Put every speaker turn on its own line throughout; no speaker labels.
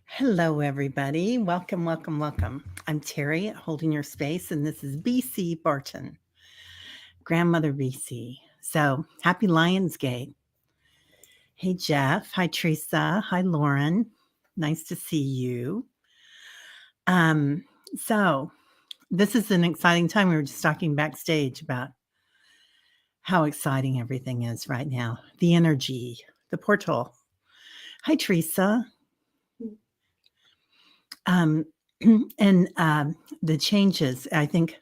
Hello, everybody. Welcome, welcome, welcome. I'm Terry, holding your space, and this is BC Barton, Grandmother BC. So happy Lionsgate. Hey, Jeff. Hi, Teresa. Hi, Lauren. Nice to see you. Um, so this is an exciting time. We were just talking backstage about how exciting everything is right now. The energy, the portal. Hi, Teresa. Um, and the changes, I think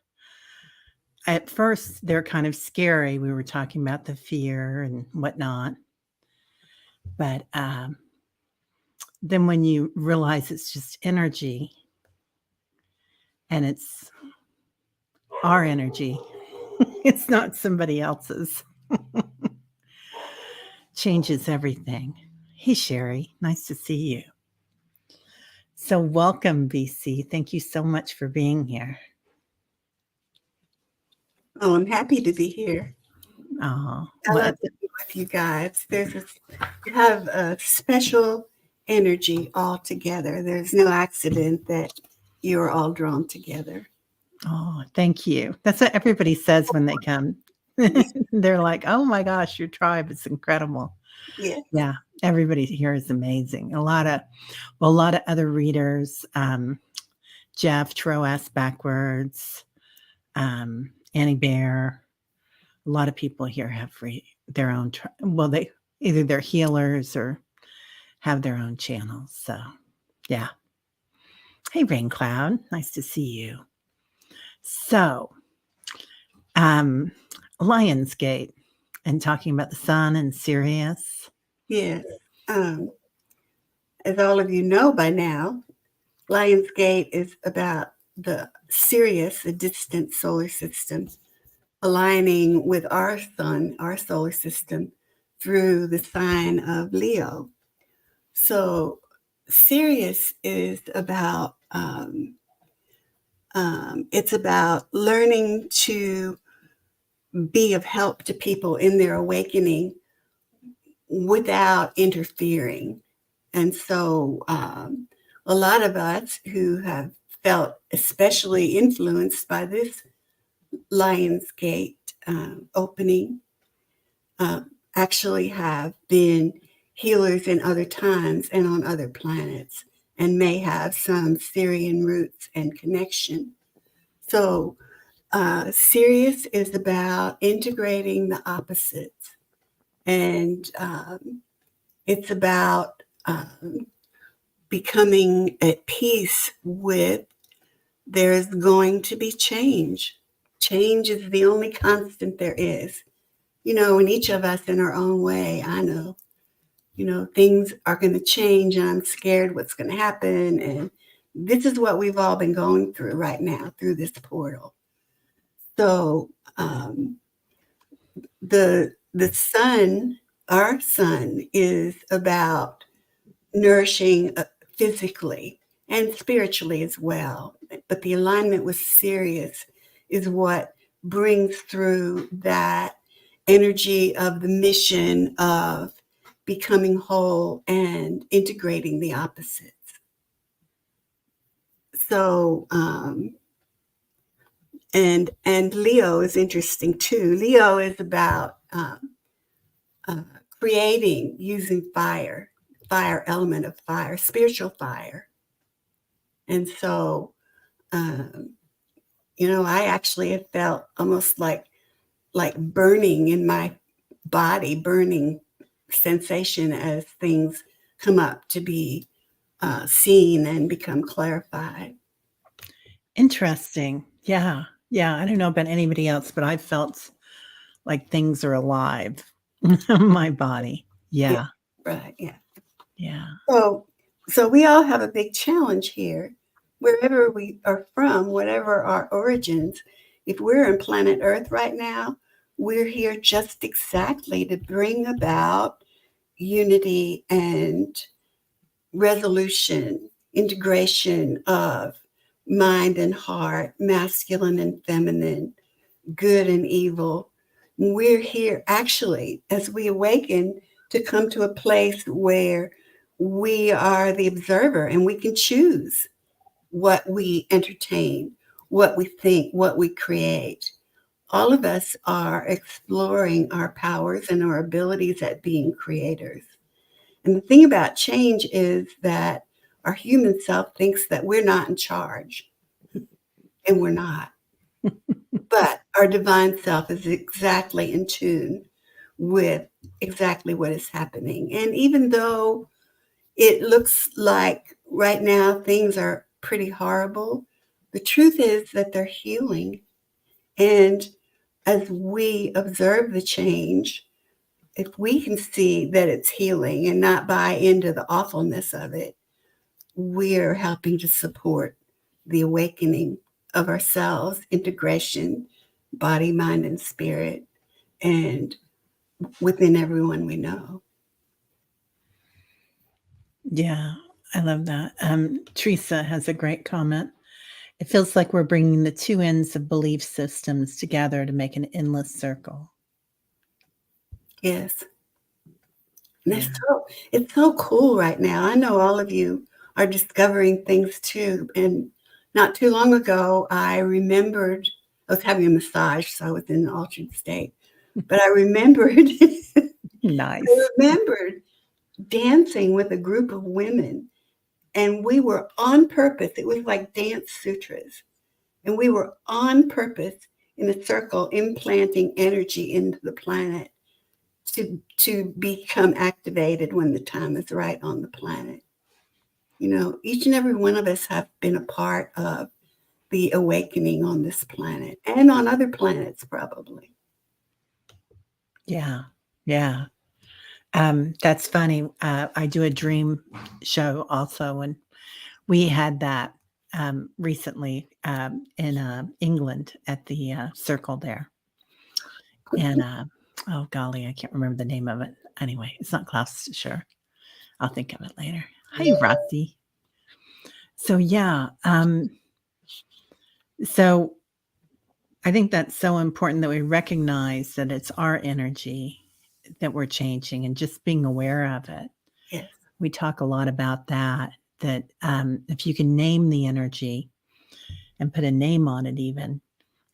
at first they're kind of scary. We were talking about the fear and whatnot. But then when you realize it's just energy and it's our energy, it's not somebody else's, changes everything. Hey, Sherry, nice to see you. So, welcome, BC. Thank you so much for being here.
Oh, I'm happy to be here.
Oh,
I love to be with you guys. You have a special energy all together. There's no accident that you're all drawn together.
oh, thank you. That's what everybody says when they come. They're like, "Oh my gosh, your tribe is incredible."
Yeah.
Yeah, everybody here is amazing. A lot of other readers, Jeff Troas backwards, Annie Bear. A lot of people here have their own. They either they're healers or have their own channels. So, yeah. Hey, Rain Cloud, nice to see you. So, Lionsgate, and talking about the sun and Sirius.
Yes. As all of you know by now, Lionsgate is about the Sirius, the distant solar system, aligning with our sun, our solar system, through the sign of Leo. So Sirius is about it's about learning to be of help to people in their awakening without interfering. And so a lot of us who have felt especially influenced by this Lionsgate opening actually have been healers in other times and on other planets and may have some Syrian roots and connection. So Sirius is about integrating the opposites, and it's about becoming at peace with there's going to be change. Change is the only constant there is. And each of us in our own way, I know, things are going to change and I'm scared what's going to happen. And this is what we've all been going through right now through this portal. So the sun, our sun, is about nourishing physically and spiritually as well. But the alignment with Sirius is what brings through that energy of the mission of becoming whole and integrating the opposites. So, and Leo is interesting too. Leo is about creating using fire element of fire, spiritual fire. And so, I actually have felt almost like burning in my body, burning sensation as things come up to be seen and become clarified.
Interesting. Yeah. Yeah. I don't know about anybody else, but I felt like things are alive in my body. Yeah.
Right. Yeah.
Yeah.
So we all have a big challenge here. Wherever we are from, whatever our origins, if we're on planet Earth right now, we're here just exactly to bring about unity and resolution, integration of mind and heart, masculine and feminine, good and evil. We're here actually as we awaken to come to a place where we are the observer, and we can choose what we entertain, what we think, what we create. All of us are exploring our powers and our abilities at being creators. And the thing about change is that our human self thinks that we're not in charge, and we're not. But our divine self is exactly in tune with exactly what is happening. And even though it looks like right now things are pretty horrible, the truth is that they're healing. And as we observe the change, if we can see that it's healing and not buy into the awfulness of it, we're helping to support the awakening of ourselves, integration, body, mind, and spirit, and within everyone we know.
Yeah, I love that. Teresa has a great comment. It feels like we're bringing the two ends of belief systems together to make an endless circle.
Yes. And
Yeah.
it's so cool right now. I know all of you are discovering things too. And not too long ago, I remembered I was having a massage, so I was in an altered state. But I remembered
Nice.
dancing with a group of women, and we were on purpose. It was like dance sutras, and we were on purpose in a circle, implanting energy into the planet to become activated when the time is right on the planet. You know, each and every one of us have been a part of the awakening on this planet and on other planets, probably.
Yeah. Yeah. That's funny. I do a dream show also, and we had that recently in England at the circle there. And oh golly, I can't remember the name of it. Anyway, it's not Gloucestershire. I'll think of it later. Hi, Rusty. So yeah, so I think that's so important that we recognize that it's our energy that we're changing and just being aware of it.
Yes,
We talk a lot about that, that if you can name the energy and put a name on it, even,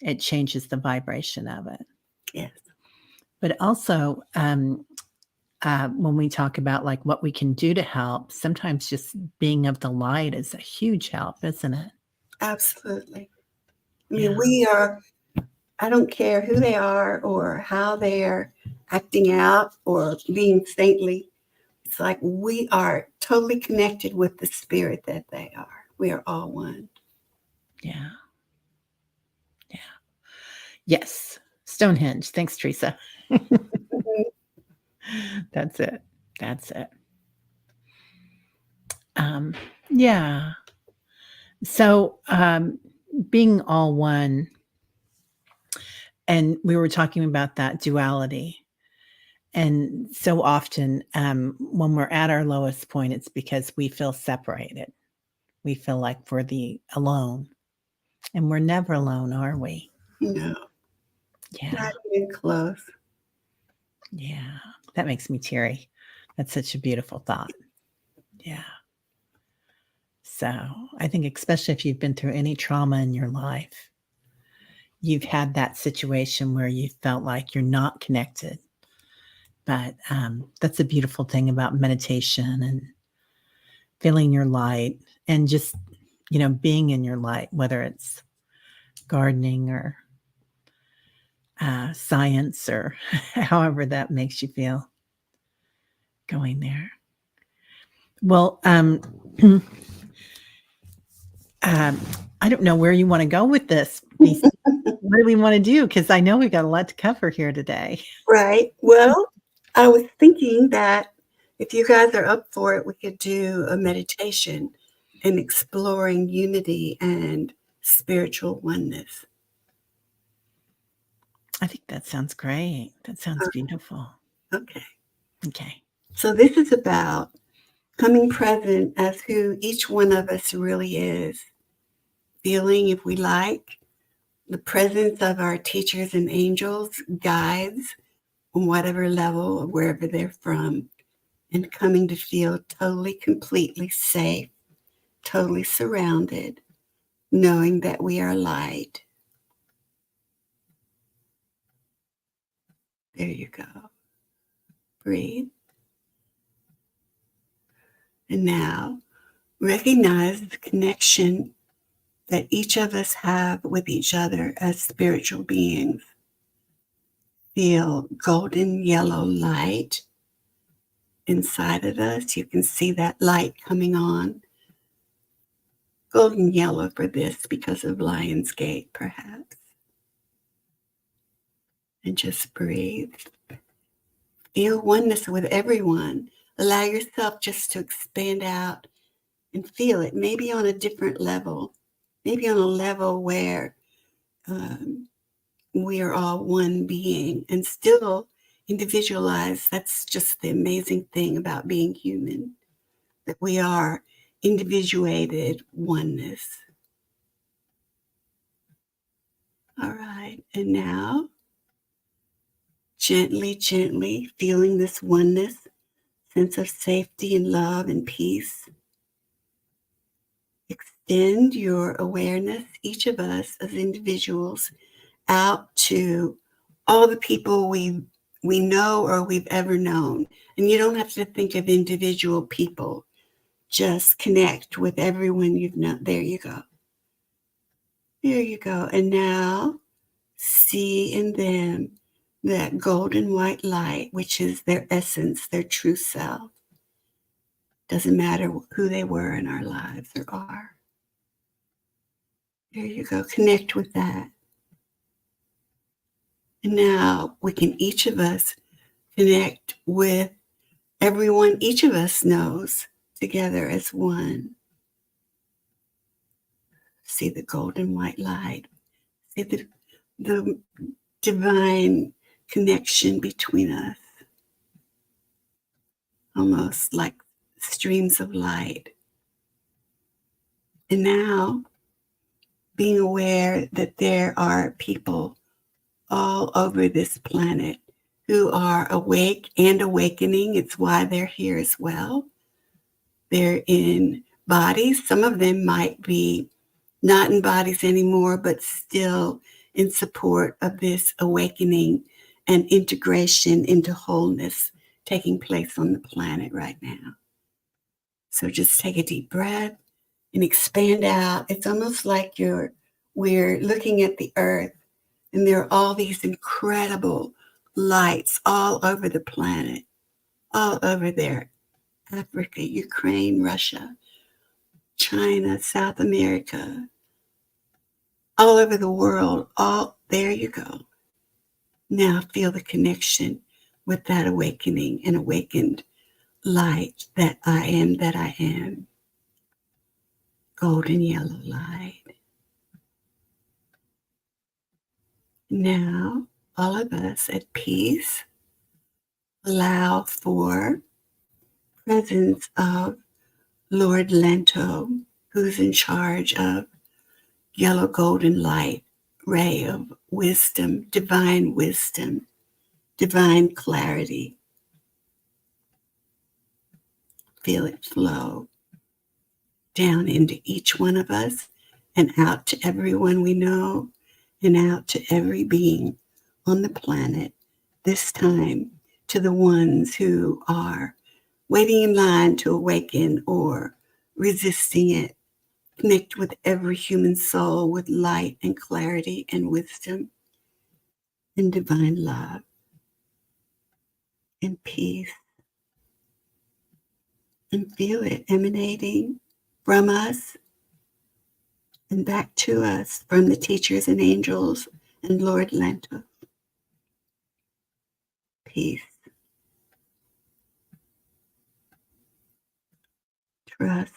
it changes the vibration of it.
yes,
But also, when we talk about like what we can do to help, sometimes just being of the light is a huge help, isn't it?
absolutely. I mean,
Yeah.
we are, I don't care who they are or how they're acting out or being saintly. It's like we are totally connected with the spirit that they are. We are all one.
Yeah. Yeah. Yes. Stonehenge. Thanks, Teresa. That's it. That's it. Um, yeah. So, being all one, and we were talking about that duality. And so often, when we're at our lowest point, it's because we feel separated. We feel like we're the alone, and we're never alone, are we?
No,
Yeah.
not even close.
Yeah. That makes me teary. That's such a beautiful thought. Yeah. So I think, especially if you've been through any trauma in your life, you've had that situation where you felt like you're not connected. But that's a beautiful thing about meditation and feeling your light and just, being in your light, whether it's gardening or science or however that makes you feel going there. Well, I don't know where you want to go with this, BC. What do we want to do? Because I know we've got a lot to cover here today.
Right. Well, I was thinking that if you guys are up for it, we could do a meditation and exploring unity and spiritual oneness.
I think that sounds great. That sounds beautiful.
Okay.
Okay.
So this is about coming present as who each one of us really is, feeling, if we like, the presence of our teachers and angels, guides, on whatever level or wherever they're from, and coming to feel totally, completely safe, totally surrounded, knowing that we are light. There you go. Breathe. And now recognize the connection that each of us have with each other as spiritual beings. Feel golden yellow light inside of us. You can see that light coming on. Golden yellow for this because of Lionsgate, perhaps. And just breathe. Feel oneness with everyone. Allow yourself just to expand out and feel it, maybe on a different level, maybe on a level where we are all one being and still individualize. That's just the amazing thing about being human, that we are individuated oneness. All right, and now gently, gently feeling this oneness, sense of safety and love and peace. Extend your awareness, each of us as individuals, out to all the people we know or we've ever known. And you don't have to think of individual people. Just connect with everyone you've known. There you go. There you go. And now see in them that golden white light, which is their essence, their true self. Doesn't matter who they were in our lives or are. There you go. Connect with that. And now we can, each of us, connect with everyone each of us knows together as one. See the golden white light. See the divine connection between us. Almost like streams of light. And now being aware that there are people all over this planet who are awake and awakening. It's why they're here as well. They're in bodies. Some of them might be not in bodies anymore, but still in support of this awakening and integration into wholeness taking place on the planet right now. So just take a deep breath and expand out. It's almost like we're looking at the earth and there are all these incredible lights all over the planet, all over there. Africa, Ukraine, Russia, China, South America, all over the world, there you go. Now feel the connection with that awakening and awakened light that I am. Golden yellow light. Now, all of us at peace, allow for presence of Lord Lanto, who's in charge of yellow golden light, ray of wisdom, divine clarity. Feel it flow down into each one of us and out to everyone we know and out to every being on the planet, this time to the ones who are waiting in line to awaken or resisting it. Connect with every human soul with light and clarity and wisdom and divine love and peace. And feel it emanating from us and back to us from the teachers and angels and Lord Lanto. Peace, trust,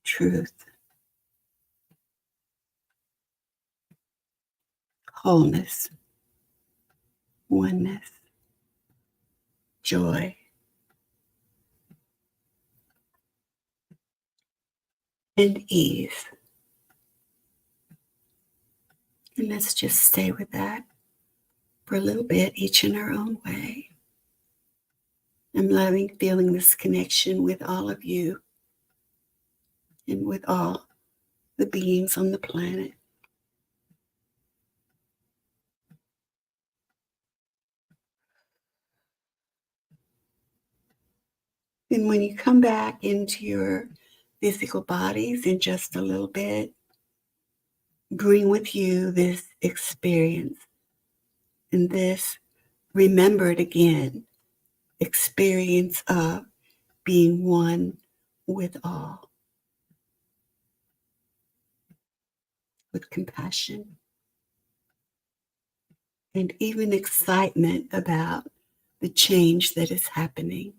truth, wholeness, oneness, joy, and ease. And let's just stay with that. for a little bit, each in our own way. I'm loving feeling this connection with all of you and with all the beings on the planet. And when you come back into your physical bodies in just a little bit, bring with you this experience and this remembered again experience of being one with all, with compassion and even excitement about the change that is happening.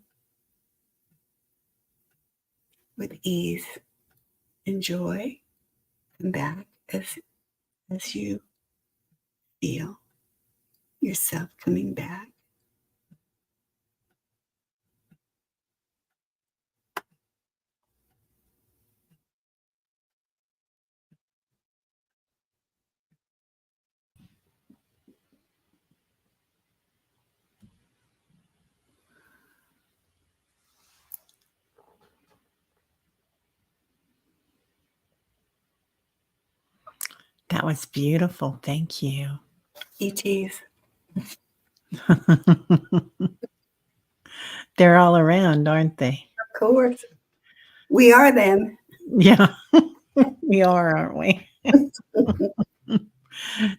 With ease and joy, come back as you feel yourself coming back.
That was beautiful. Thank you.
ETs.
They're all around, aren't they?
Of course. We are them.
Yeah, we are, aren't we?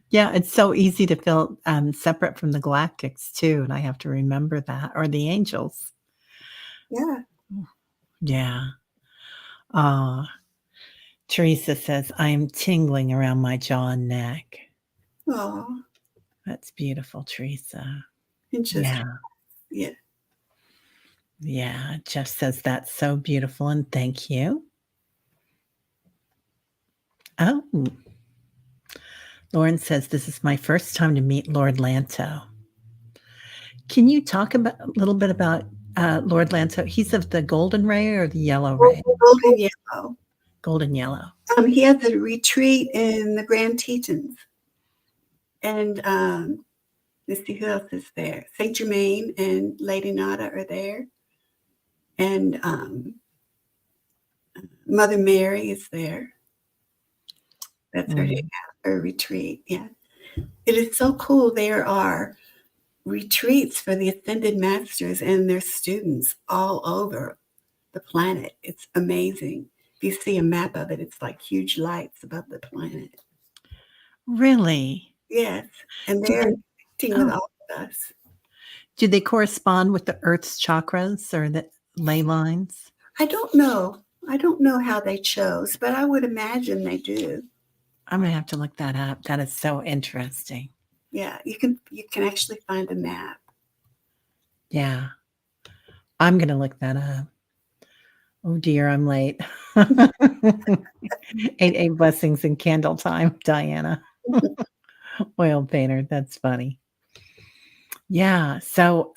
Yeah, it's so easy to feel separate from the galactics too, and I have to remember that, or the angels.
Yeah.
Yeah. Teresa says, I am tingling around my jaw and neck.
Oh,
That's beautiful, Teresa.
interesting.
Yeah.
Yeah.
Yeah. Jeff says, that's so beautiful, and thank you. Oh. Lauren says, this is my first time to meet Lord Lanto. Can you talk a little bit about Lord Lanto? He's of the golden ray or the yellow ray?
Golden yellow.
Golden yellow.
He has a retreat in the Grand Tetons. And let's see who else is there. Saint Germain and Lady Nada are there. And Mother Mary is there. That's her retreat. Yeah. It is so cool. There are retreats for the Ascended Masters and their students all over the planet. It's amazing. If you see a map of it, it's like huge lights above the planet.
Really?
Yes. And they're acting with all of us.
Do they correspond with the Earth's chakras or the ley lines?
I don't know. I don't know how they chose, but I would imagine they do.
I'm going to have to look that up. That is so interesting.
Yeah, you can actually find a map.
Yeah. I'm going to look that up. Oh dear, I'm late. 8 blessings in candle time, Diana. Oil painter. That's funny. Yeah. So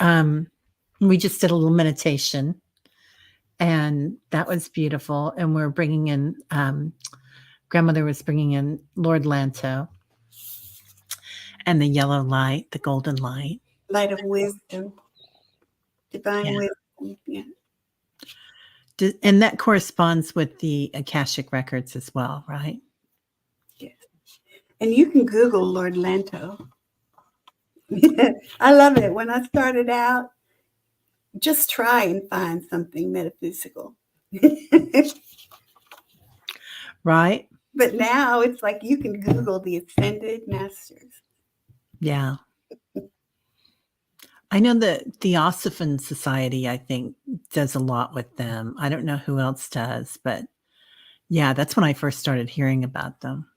we just did a little meditation and that was beautiful. And we're bringing in, grandmother was bringing in Lord Lanto and the yellow light, the golden light.
Light of wisdom. Divine wisdom. Yeah.
And that corresponds with the Akashic records as well, right?
Yes. And you can Google Lord Lanto. I love it. When I started out, just try and find something metaphysical.
Right?
But now it's like you can Google the Ascended Masters.
Yeah. I know the Theosophan Society, I think, does a lot with them. I don't know who else does, but yeah, that's when I first started hearing about them.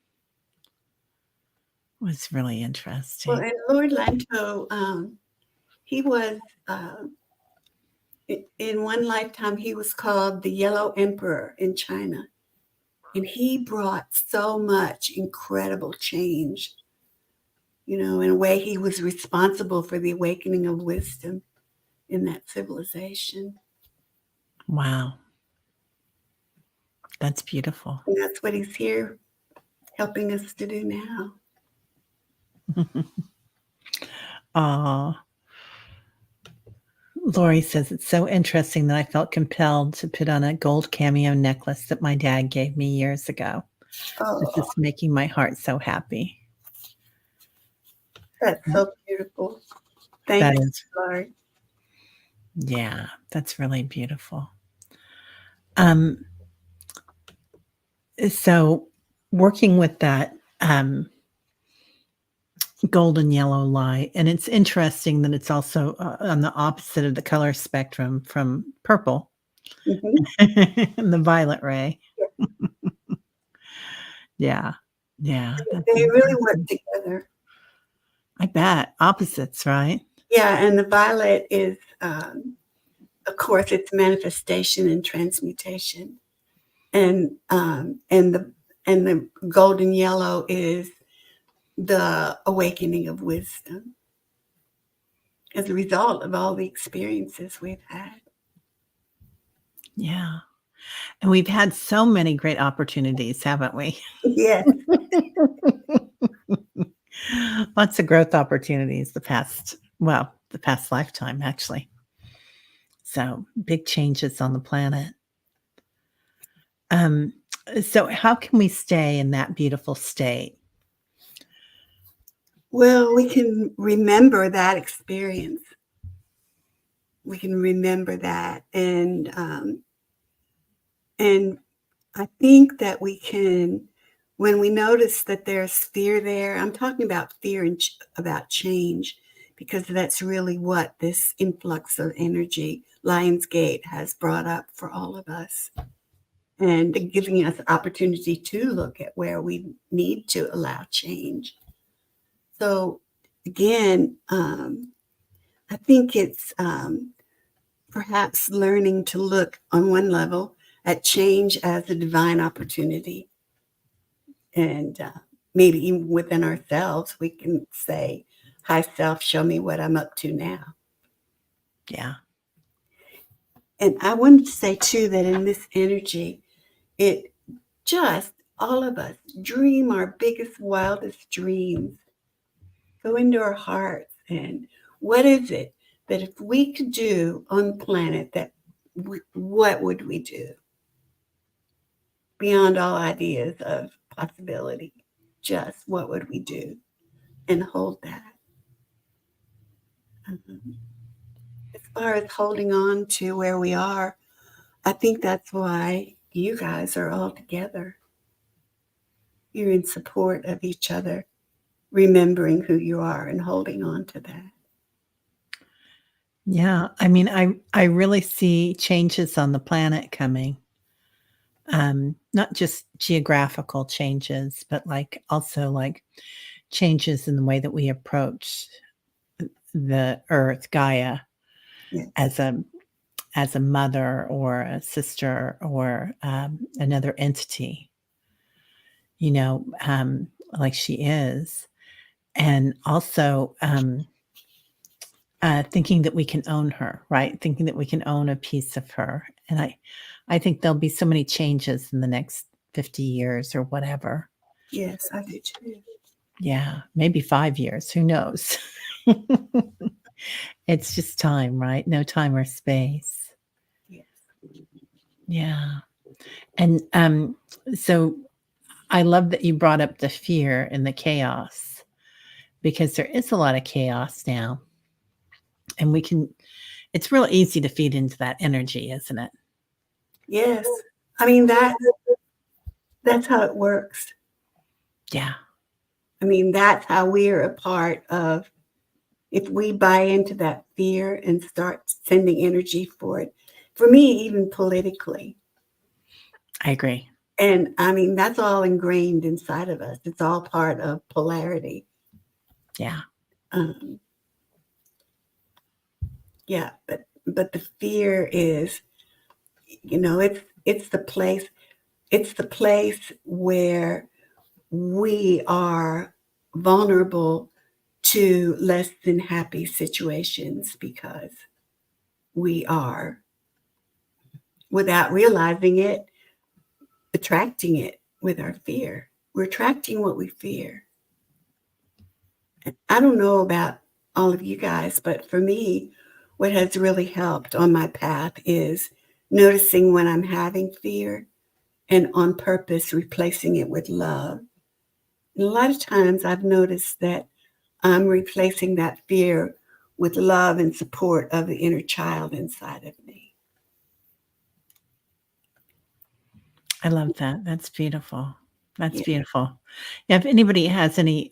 It was really interesting.
Well, and Lord Lanto, he was, in one lifetime, he was called the Yellow Emperor in China. And he brought so much incredible change. You know, in a way, he was responsible for the awakening of wisdom in that civilization.
Wow. That's beautiful.
And that's what he's here helping us to do now.
Aw. Lori says it's so interesting that I felt compelled to put on a gold cameo necklace that my dad gave me years ago. This
Oh,
is making my heart so happy.
that's
Yeah,
so beautiful. Thank
that
you,
is,
Lord.
yeah, that's really beautiful. Um, so working with that golden yellow light, and it's interesting that it's also on the opposite of the color spectrum from purple
Mhm.
and the violet ray. Yeah, yeah, that's
They really work
interesting.
together.
I bet opposites, right?
Yeah, and the violet is, of course, it's manifestation and transmutation, and the golden yellow is the awakening of wisdom as a result of all the experiences we've had.
Yeah, and we've had so many great opportunities, haven't we?
Yes,
Lots of growth opportunities the past lifetime, actually. So big changes on the planet. Um, so how can we stay in that beautiful state?
well, we can remember that experience. We can remember that, and I think that we can, when we notice that there's fear there, I'm talking about fear and about change, because that's really what this influx of energy, Lionsgate, has brought up for all of us, and giving us opportunity to look at where we need to allow change. So, again, I think it's perhaps learning to look on one level at change as a divine opportunity. And maybe even within ourselves, we can say, "Hi, self, show me what I'm up to now."
Yeah.
And I wanted to say, too, that in this energy, it just all of us dream our biggest, wildest dreams. Go into our hearts. And what is it that if we could do on the planet, what would we do? Beyond all ideas of possibility, just what would we do? And hold that. Mhm. As far as holding on to where we are, I think that's why you guys are all together. You're in support of each other, remembering who you are and holding on to that.
Yeah. I mean, I really see changes on the planet coming. Not just geographical changes, but like also like changes in the way that we approach the earth, Gaia,
Yes,
as a mother or a sister or another entity, you know, like she is. And also thinking that we can own her, right? Thinking that we can own a piece of her. And I think there'll be so many changes in the next 50 years or whatever.
yes, I do too.
Yeah, maybe 5 years. Who knows? It's just time, right? No time or space.
Yes,
Yeah. And so I love that you brought up the fear and the chaos because there is a lot of chaos now. And it's real easy to feed into that energy, isn't it?
yes. I mean that's how it works.
Yeah.
I mean that's how we're a part of. If we buy into that fear and start sending energy for it, for me, even politically.
I agree.
And I mean, that's all ingrained inside of us. It's all part of polarity.
Yeah.
Um, yeah, but the fear is, it's the place where we are vulnerable to less than happy situations because we are, without realizing it, attracting it with our fear. We're attracting what we fear. I don't know about all of you guys, but for me, what has really helped on my path is noticing when I'm having fear and on purpose replacing it with love. And a lot of times I've noticed that I'm replacing that fear with love and support of the inner child inside of me.
I love that. That's beautiful. That's
Yeah.
beautiful. Yeah, if anybody has any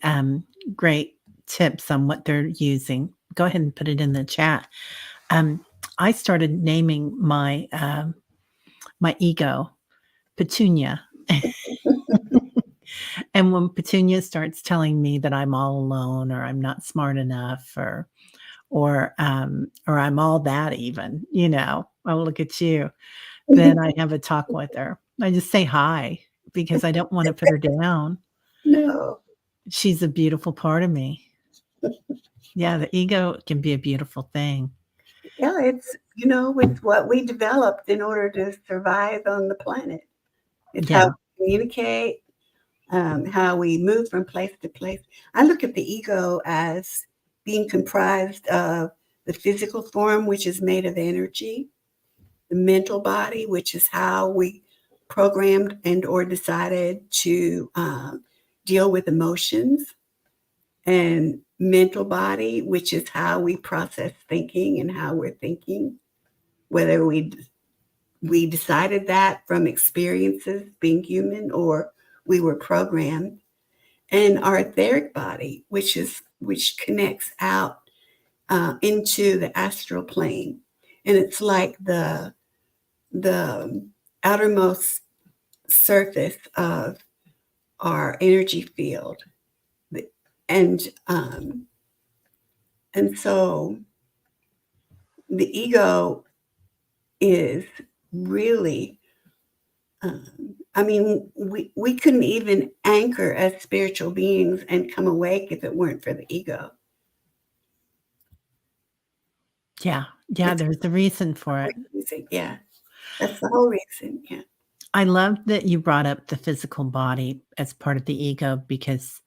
great tips on what they're using, go ahead and put it in the chat. Um, I started naming my ego Petunia. And when Petunia starts telling me that I'm all alone or I'm not smart enough or I'm all that even, oh, look at you. Then I have a talk with her. I just say hi because I don't want to put her down.
No.
She's a beautiful part of me. Yeah, the ego can be a beautiful thing.
Yeah, it's what we developed in order to survive on the planet. It's how
Yeah.
we communicate, how we move from place to place. I look at the ego as being comprised of the physical form, which is made of energy, the mental body, which is how we programmed and or decided to deal with emotions, and mental body, which is how we process thinking and how we're thinking, whether we decided that from experiences being human or we were programmed, and our etheric body, which connects out into the astral plane, and it's like the outermost surface of our energy field, and and so the ego is really I mean, we couldn't even anchor as spiritual beings and come awake if it weren't for the ego.
Yeah. Yeah,
It's
there's a reason for it.
reason, yeah. That's the whole reason, yeah.
I love that you brought up the physical body as part of the ego because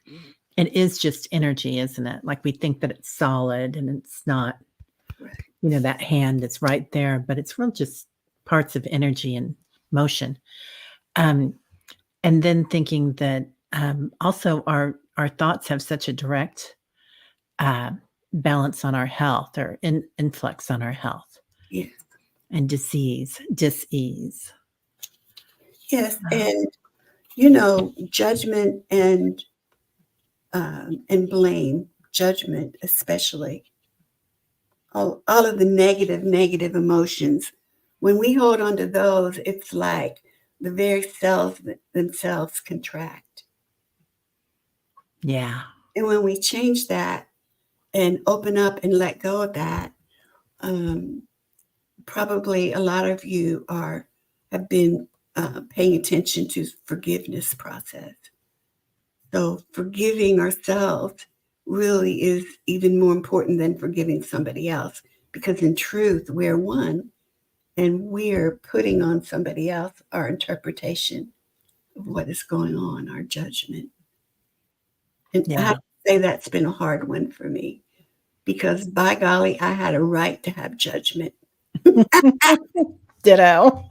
it is just energy, isn't it? Like we think that it's solid and it's not,
Right.
that hand is right there, but it's real just parts of energy and motion. Um, and then thinking that also our thoughts have such a direct uh, balance on our health or influx on our health
Yes.
and disease.
Yes.
Um,
And judgment and blame, judgment especially, all of the negative emotions. When we hold on to those, it's like the very cells themselves contract.
yeah,
And when we change that and open up and let go of that, um, probably a lot of you have been paying attention to forgiveness process. So forgiving ourselves really is even more important than forgiving somebody else, because in truth, we're one and we're putting on somebody else our interpretation of what is going on, our judgment. And I have
yeah.
to say that's been a hard one for me because by golly, I had a right to have judgment.
Ditto.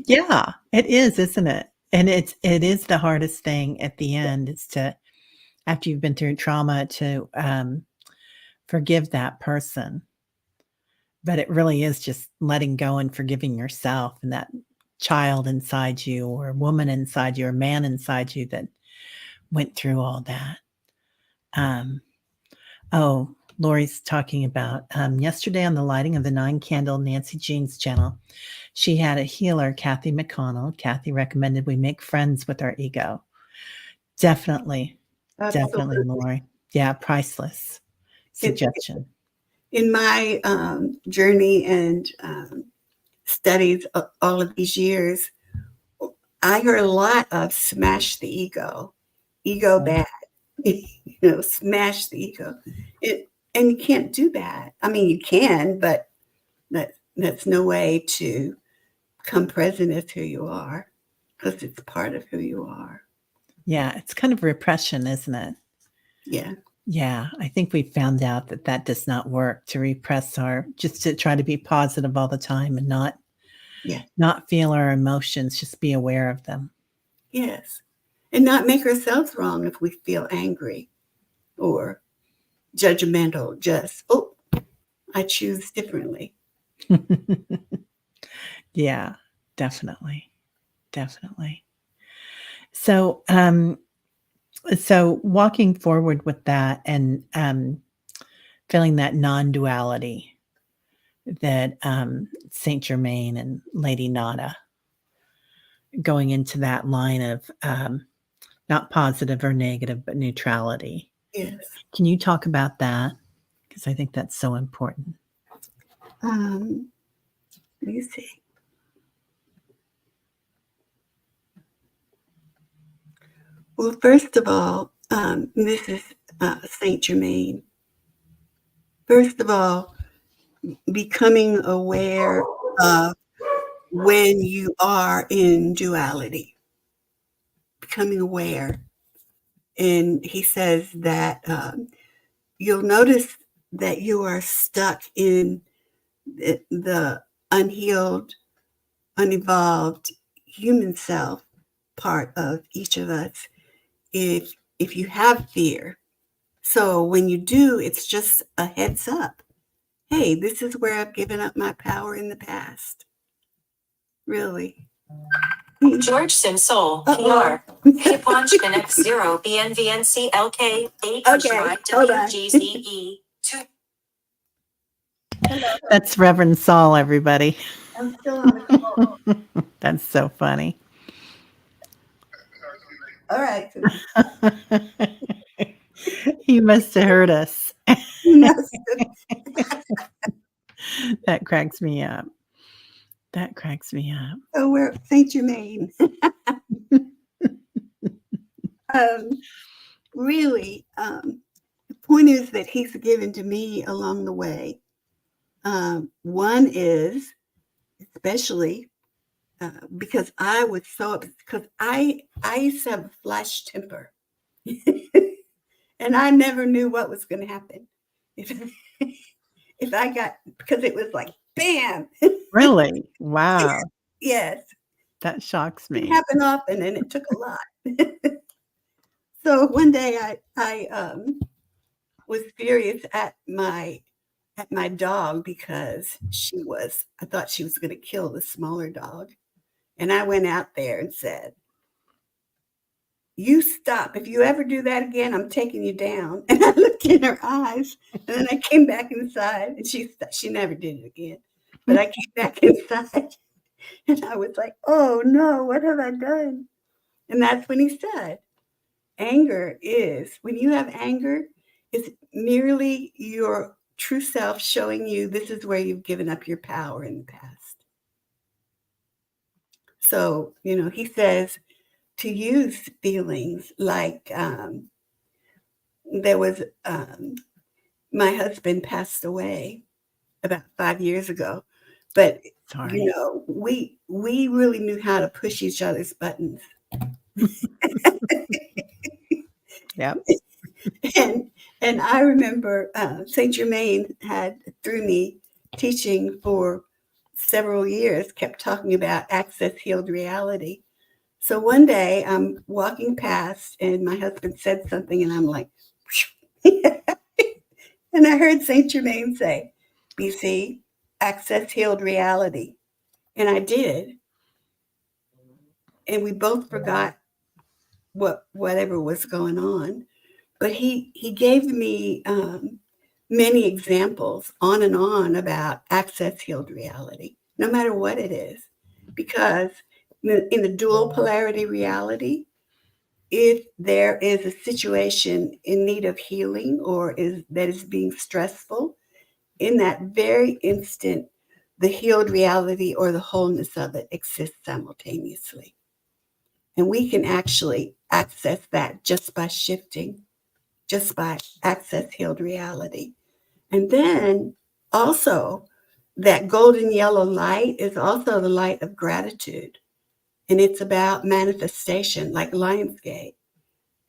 Yeah, it is, isn't it? And it is the hardest thing at the end is to after you've been through trauma to forgive that person. But it really is just letting go and forgiving yourself and that child inside you or woman inside you or man inside you that went through all that. Um, oh, Lori's talking about yesterday on the lighting of the 9 candle Nancy Jean's channel. She had a healer, Kathy McConnell. Kathy recommended we make friends with our ego. Definitely, definitely,
Absolutely.
Lori. Yeah, priceless
In,
suggestion.
in my journey and studies all of these years, I heard a lot of smash the ego bad, smash the ego. And you can't do that. I mean, you can, but that's no way to come present as who you are because it's part of who you are.
Yeah, it's kind of repression, isn't it?
Yeah.
Yeah, I think we found out that that does not work to repress our just to try to be positive all the time and
Yeah.
not feel our emotions, just be aware of them.
Yes. And not make ourselves wrong if we feel angry or judgmental. Just, oh, I choose differently.
Yeah, definitely. Definitely. So, so walking forward with that and feeling that non-duality that Saint Germain and Lady Nada going into that line of not positive or negative, but neutrality.
Yes.
Can you talk about that? Because I think that's so important.
Let me see. Well, first of all, this is Saint Germain. First of all, becoming aware of when you are in duality, becoming aware. And he says that you'll notice that you are stuck in the unhealed, unevolved human self part of each of us if you have fear. So when you do, it's just a heads up. Hey, this is where I've given up my power in the past. Really.
George Simsol, PR. Hipwatch Connect 0 BNVNCLK 8
Okay, hold on.
WGZE 2.
Hello.
That's Reverend Saul, everybody.
I'm still on the call.
That's so funny.
All right.
He must have heard us. That cracks me up. That cracks me up.
So we're Saint Germain. Really, the point is that he's given to me along the way. One is, especially because I was so because I used to have a flash temper, and I never knew what was going to happen if if I got because it was like bam.
Really? Wow.
Yes,
That shocks
it
me.
happened often, and it took a lot. So one day I was furious at my dog because I thought she was going to kill the smaller dog. And I went out there and said, "You stop. If you ever do that again, I'm taking you down." And I looked in her eyes, and then I came back inside, and she never did it again. But I came back inside, and I was like, "Oh no, what have I done?" And that's when he said, "Anger is when you have anger, it's merely your true self showing you this is where you've given up your power in the past." So, he says to use feelings like there was my husband passed away about 5 years ago, but
Sorry.
we really knew how to push each other's buttons.
Yep.
And I remember Saint Germain had through me teaching for several years, kept talking about access healed reality. So one day I'm walking past and my husband said something and I'm like, and I heard Saint Germain say, "BC, access healed reality." And I did. And we both forgot whatever was going on. But he gave me many examples on and on about access healed reality, no matter what it is. Because in the dual polarity reality, if there is a situation in need of healing or that is being stressful, in that very instant, the healed reality or the wholeness of it exists simultaneously. And we can actually access that just by shifting, just by access healed reality. And then also, that golden yellow light is also the light of gratitude. And it's about manifestation, like Lionsgate.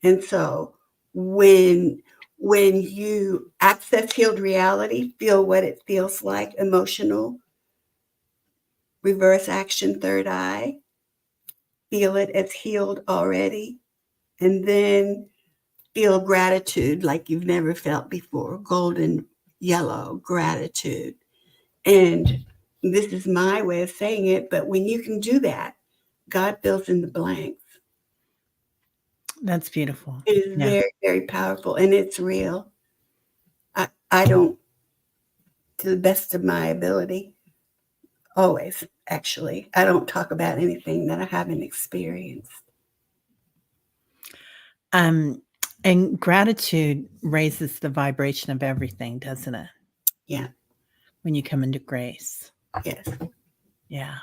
And so when when you access healed reality, feel what it feels like, emotional, reverse action, third eye, feel it as healed already, and then feel gratitude like you've never felt before, golden yellow gratitude. And this is my way of saying it, but when you can do that, God fills in the blanks.
That's beautiful.
It is
Yeah.
very, very powerful, and it's real. I don't, to the best of my ability, always, actually, I don't talk about anything that I haven't experienced.
And gratitude raises the vibration of everything, doesn't it?
Yeah.
When you come into grace.
Yes.
Yeah.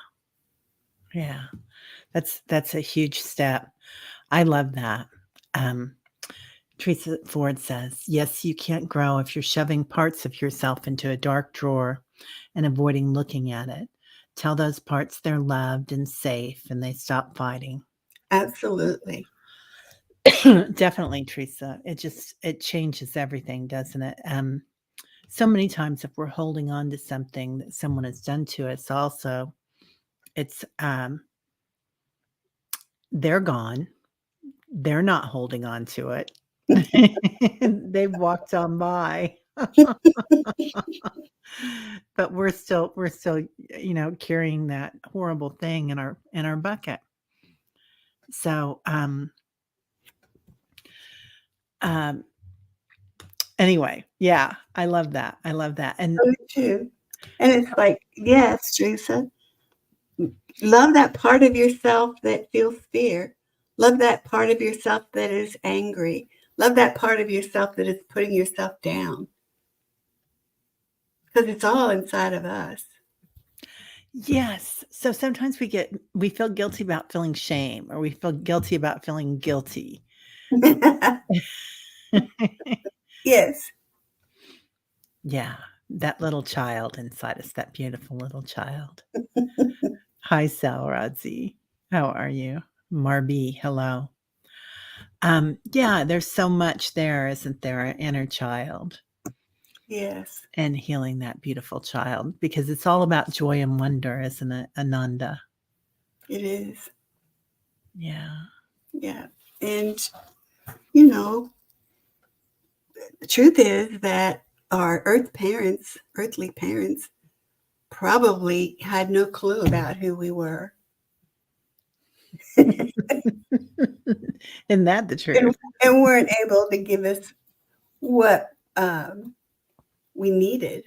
Yeah. That's a huge step. I love that. Teresa Ford says, yes, you can't grow if you're shoving parts of yourself into a dark drawer and avoiding looking at it. Tell those parts they're loved and safe and they stop fighting.
Absolutely.
Definitely, Teresa. It changes everything, doesn't it? So many times if we're holding on to something that someone has done to us, also, it's they're gone. They're not holding on to it. They've walked on by. But we're still, carrying that horrible thing in our bucket. So, anyway, yeah, I love that. I love that. And
Me too. And it's like, yes, Teresa, love that part of yourself that feels fear. Love that part of yourself that is angry. Love that part of yourself that is putting yourself down. Because it's all inside of us.
yes, so sometimes we feel guilty about feeling shame, or we feel guilty about feeling guilty.
Yes.
Yeah, that little child inside us, that beautiful little child. Hi, Salradzi. How are you? Marby, hello. Yeah, there's so much there, isn't there? Our inner child
Yes.
and healing that beautiful child, because it's all about joy and wonder, isn't it, Ananda?
It is.
Yeah.
Yeah. And, the truth is that our earthly parents, probably had no clue about who we were.
Isn't that the truth?
And weren't able to give us what we needed.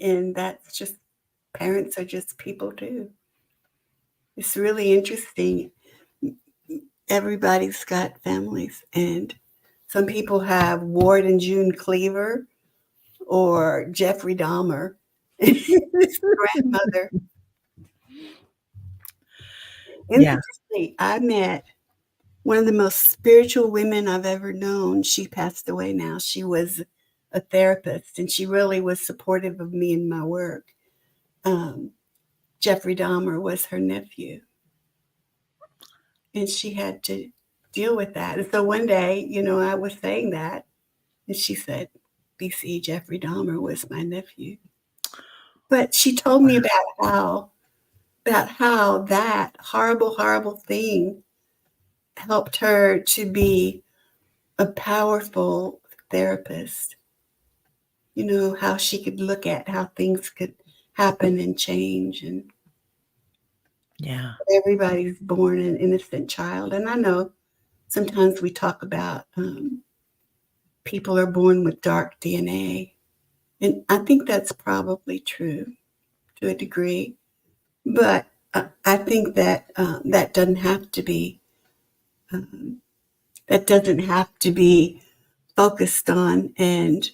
And that's just, parents are just people too. It's really interesting. Everybody's got families, and some people have Ward and June Cleaver or Jeffrey Dahmer, his grandmother.
Yeah.
Interestingly, I met one of the most spiritual women I've ever known. She passed away now. She was a therapist, and she really was supportive of me in my work. Jeffrey Dahmer was her nephew, and she had to deal with that. And so one day, I was saying that, and she said, BC, Jeffrey Dahmer was my nephew. But she told me about how that horrible, horrible thing helped her to be a powerful therapist. How she could look at how things could happen and change, and
Yeah.
everybody's born an innocent child. And I know sometimes we talk about people are born with dark DNA, and I think that's probably true to a degree. But I think that that doesn't have to be focused on. And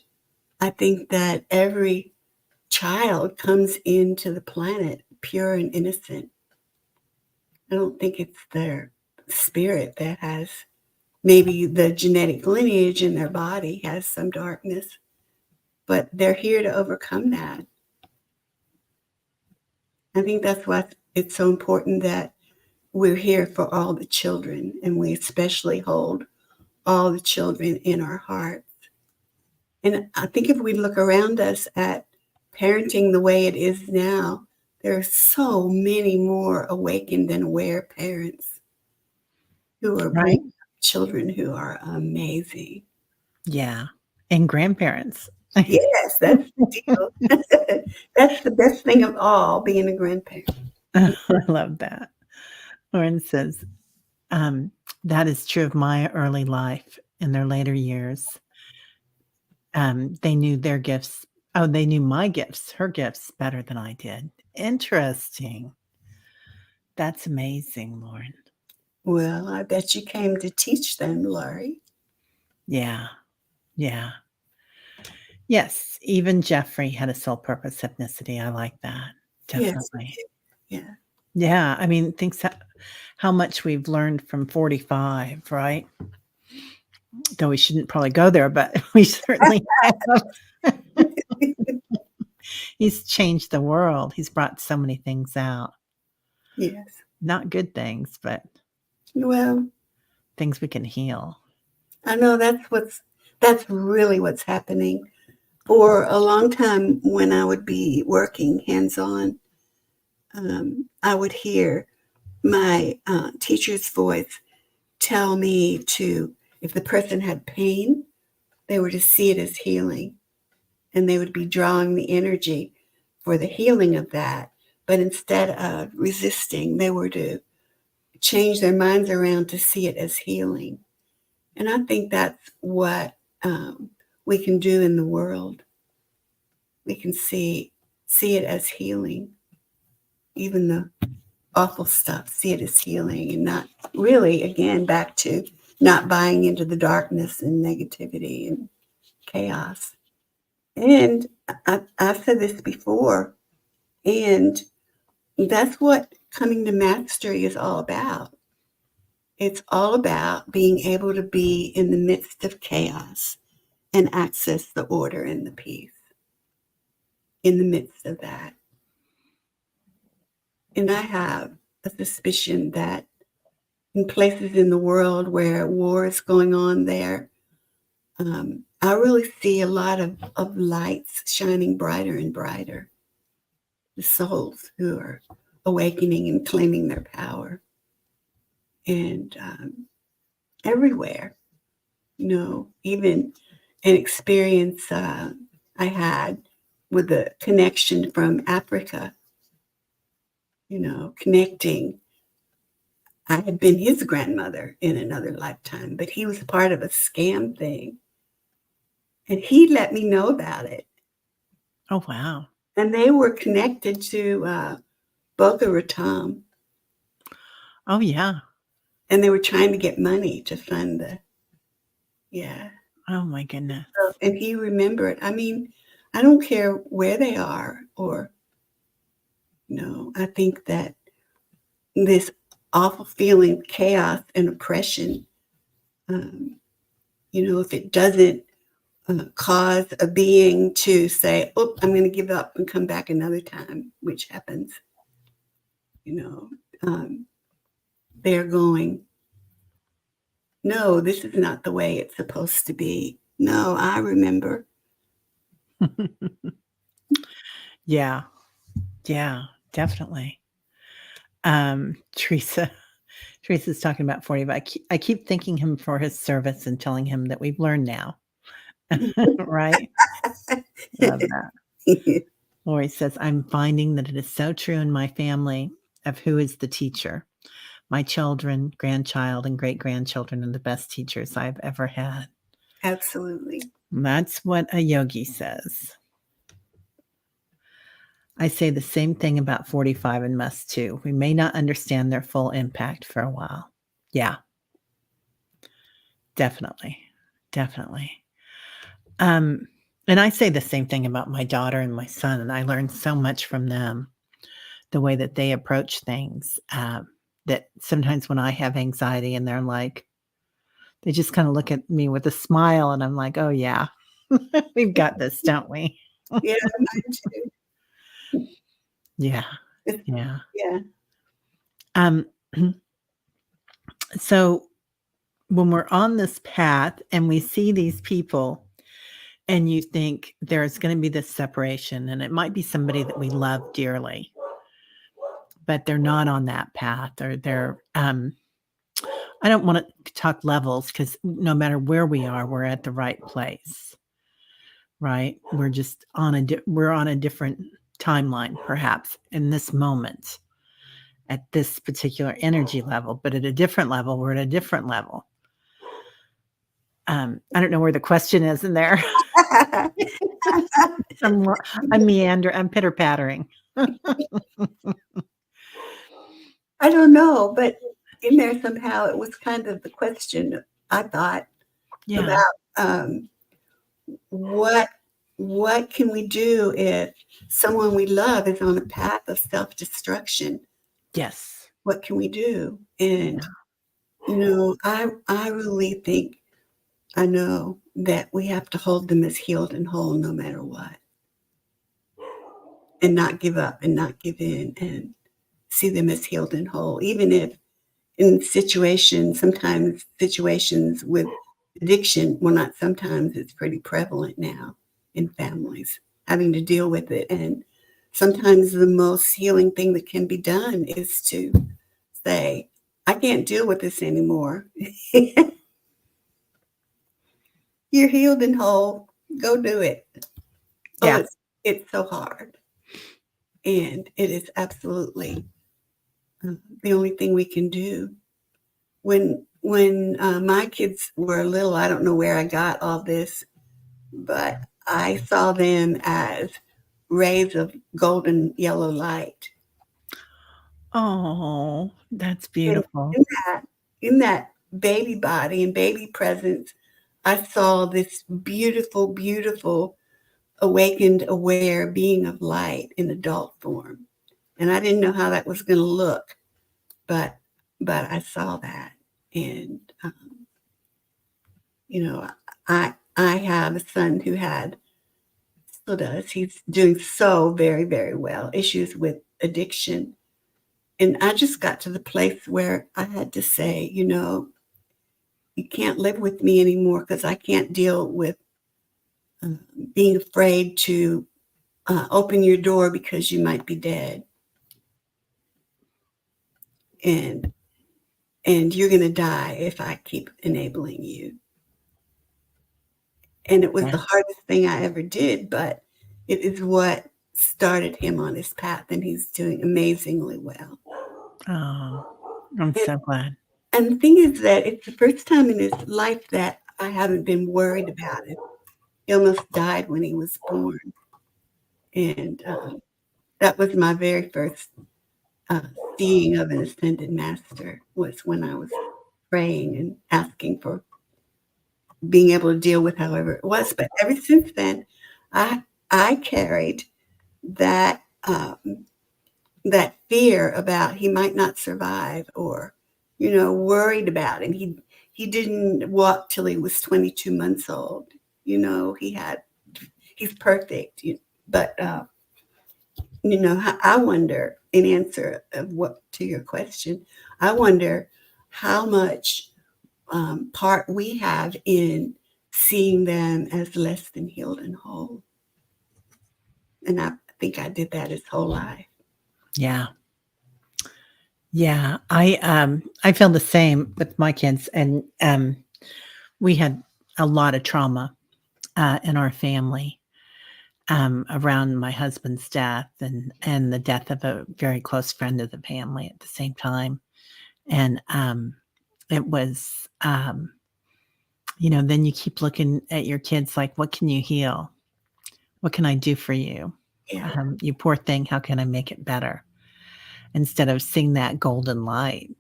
I think that every child comes into the planet pure and innocent. I don't think it's their spirit that has, maybe the genetic lineage in their body has some darkness, but they're here to overcome that. I think that's why it's so important that we're here for all the children, and we especially hold all the children in our hearts. And I think if we look around us at parenting the way it is now, there are so many more awakened and aware parents who are
Right.
bringing up children who are amazing.
Yeah. And grandparents.
Yes, that's the deal. That's the best thing of all, being a grandparent.
I love that. Lauren says, that is true of my early life. In their later years, they knew their gifts. Oh, they knew my gifts, her gifts better than I did. Interesting. That's amazing, Lauren.
Well, I bet you came to teach them, Laurie.
Yeah. Yeah. Yes. Even Jeffrey had a soul purpose ethnicity. I like that.
Yes,
Definitely.
yeah.
Yeah. I mean, think how much we've learned from 45, right? Though we shouldn't probably go there, but we certainly have. He's changed the world. He's brought so many things out.
Yes.
Not good things, but
Well,
things we can heal.
I know that's really what's happening. For a long time, when I would be working hands-on, I would hear my teacher's voice tell me to, if the person had pain, they were to see it as healing, and they would be drawing the energy for the healing of that. But instead of resisting, they were to change their minds around to see it as healing. And I think that's what we can do in the world. We can see it as healing, even the awful stuff, see it as healing, and not really, again, back to not buying into the darkness and negativity and chaos. And I've said this before, and that's what coming to mastery is all about. It's all about being able to be in the midst of chaos and access the order and the peace in the midst of that. And I have a suspicion that in places in the world where war is going on there, I really see a lot of lights shining brighter and brighter. The souls who are awakening and claiming their power. And everywhere, even an experience I had with the connection from Africa, connecting. I had been his grandmother in another lifetime, but he was part of a scam thing. And he let me know about it.
Oh, wow.
And they were connected to Boca Raton.
Oh, yeah.
And they were trying to get money to fund yeah.
Oh, my goodness.
And he remembered. I mean, I don't care where they are or, I think that this awful feeling, chaos and oppression, if it doesn't cause a being to say, oh, I'm going to give up and come back another time, which happens, they're going, no, this is not the way it's supposed to be. No, I remember.
Yeah. Yeah, definitely. Teresa's talking about 40, but I keep thanking him for his service and telling him that we've learned now. Right? Love that. Lori says, I'm finding that it is so true in my family of who is the teacher. My children, grandchild, and great-grandchildren are the best teachers I've ever had.
Absolutely.
And that's what a yogi says. I say the same thing about 45 and must too. We may not understand their full impact for a while. Yeah. Definitely. Definitely. And I say the same thing about my daughter and my son, and I learned so much from them, the way that they approach things, that sometimes when I have anxiety and they're like, they just kind of look at me with a smile and I'm like, oh yeah, we've got this, don't we?
Yeah, mine too.
Yeah. Yeah.
Yeah.
So when we're on this path and we see these people and you think there's going to be this separation, and it might be somebody that we love dearly, but they're not on that path, or they're, I don't want to talk levels, because no matter where we are, we're at the right place, right? We're just we're on a different timeline, perhaps in this moment, at this particular energy level, but at a different level, we're at a different level. I don't know where the question is in there. I'm pitter pattering.
I don't know, but in there somehow it was kind of the question, I thought,
Yeah.
about what can we do if someone we love is on a path of self-destruction?
Yes.
What can we do? And I really think I know that we have to hold them as healed and whole no matter what, and not give up and not give in, and see them as healed and whole, even if in sometimes situations with addiction, well, not sometimes, it's pretty prevalent now in families having to deal with it. And sometimes the most healing thing that can be done is to say, I can't deal with this anymore. You're healed and whole. Go do it.
Yeah.
Oh, it's so hard. And it is absolutely the only thing we can do. When my kids were little, I don't know where I got all this, but I saw them as rays of golden yellow light.
Oh, that's
And
beautiful.
in that baby body and baby presence, I saw this beautiful, beautiful, awakened, aware being of light in adult form. And I didn't know how that was going to look, but I saw that. And, I have a son who still does. He's doing so very, very well, issues with addiction. And I just got to the place where I had to say, you can't live with me anymore, because I can't deal with being afraid to open your door because you might be dead. And you're going to die if I keep enabling you. And it was
Yeah.
the hardest thing I ever did, but it is what started him on his path, and he's doing amazingly well.
Oh, I'm so glad.
And the thing is that it's the first time in his life that I haven't been worried about it. He almost died when he was born. And that was my very first seeing of an ascended master, was when I was praying and asking for being able to deal with however it was. But ever since then, I carried that that fear about he might not survive, or worried about him. He didn't walk till he was 22 months old. He's perfect, but I wonder, in answer of to your question, I wonder how much part we have in seeing them as less than healed and whole. And I think I did that his whole life.
Yeah. Yeah. I feel the same with my kids. And we had a lot of trauma in our family around my husband's death, and the death of a very close friend of the family at the same time. And it was, then you keep looking at your kids like, what can you heal? What can I do for you?
Yeah.
You poor thing, how can I make it better? Instead of seeing that golden light.